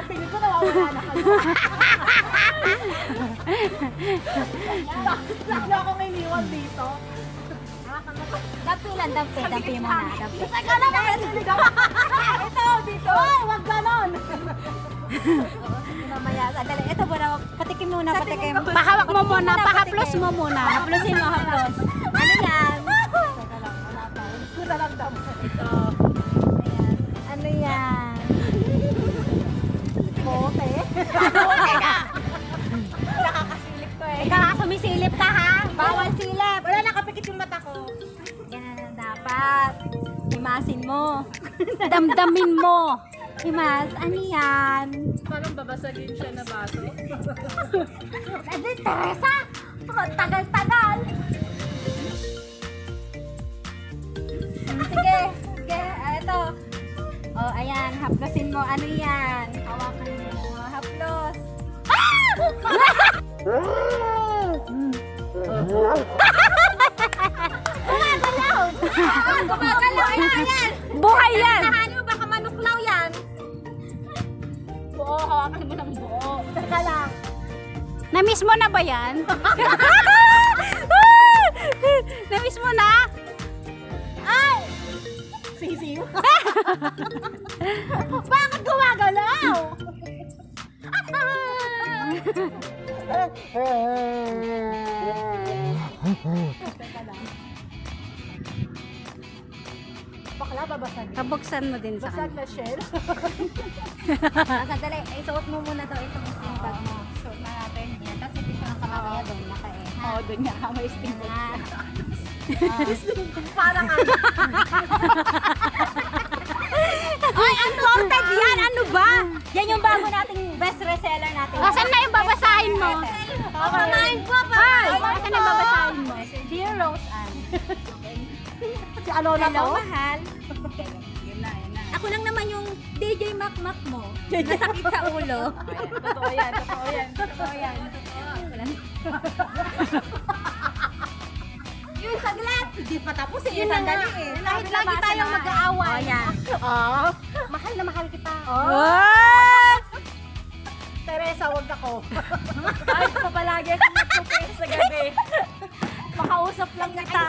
Tingin ko nawawala na kayo. Lalo akong iniwan dito. Dampi muna. Teka lang, ito, dito. Ay, wag ganon. Mamaya, dali. Ito muna, patikim muna, patikim. Pahawak mo muna, pahaplos mo muna. Haplosin mo, haplos. Ano yan? Teka lang, wala pa. Ko na lang damo. Ito. Ayan. Ano yan? Bote. Nakakasilip ko eh. Ikaw sumisilip ka ha? Bawal silip. Wala, nakapikit yung mata ko. Yan, dapat. Himasin mo. Damdamin mo. Himas, ano yan? Parang babasagin siya na baso. Adi, Teresa! Tagal-tagal! Sige, sige, ito. Oh, ayan, haplosin mo. Ano yan? Hawakan mo. Haplos. Gumagalaw! Gumagalaw! Ayan, yan! Buhay yan. Nahanin mo, baka manuklaw yan. Buo, hawakan mo ng buo. Teka lang. Na-miss mo na ba yan? Na-miss mo na? Ay! Sisiw. Bakit gumagalaw? Bakla, babasagin. Kabuksan mo din sa Basag kanya. na shell. Sandali, isuot mo muna daw itong sling bag mo. Suot na natin. Yan, tapos ipicture ang kamamaya doon, naka-e. Oo, doon nga. May sting bag. Yan. Parang Ay, unsorted yan! Ano ba? Yan yung bago nating best reseller natin. Asan na yung babasahin mo? Papamain ko pa! Ay, asan na yung babasahin mo? Dear Rose Ann. si Alona Hello, to. mahal. Ako lang naman yung DJ Makmak mo. Nasakit sa ulo. Totoo yan, totoo yan, totoo yan. Yung saglit! Hindi pa tapos eh. Yun sandali eh. Kahit lagi tayong mag-aaway. Oh, yan. Ah, Mahal na mahal kita. What? Teresa, wag ako. Kahit pa palagi ako nagpupulis sa gabi. Makausap lang kita.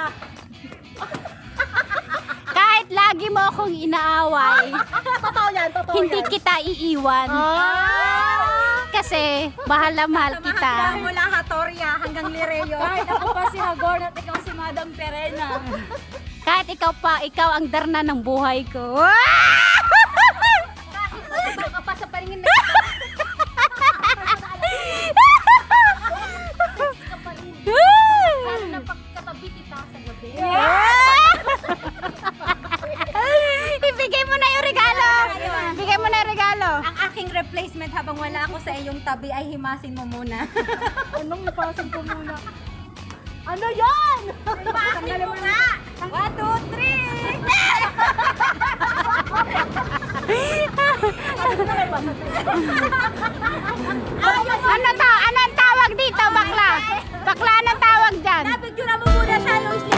Kahit lagi mo akong inaaway, Totoo yan, totoo hindi yan. kita iiwan. Kasi mahal na mahal Samahan kita. ka mula Hatoria hanggang Lireyo. Kahit ako pa si Hagor at ikaw si Madam Perena. Kahit ikaw pa, ikaw ang darna ng buhay ko. Ikaw ka pa sa paningin na lalo na pagkatabi kita sa gabi. Ibigay mo na yung regalo. Ibigay mo na yung regalo. Ang aking replacement habang wala ako sa iyong tabi ay himasin mo muna. Anong ipasan ko muna? Ano yan? Himasin mo nga! 1, 2, 3! Ano to? Anong tawag dito, bakla? Bakla, anong tawag dyan? Napicture mo muna siya, Luis.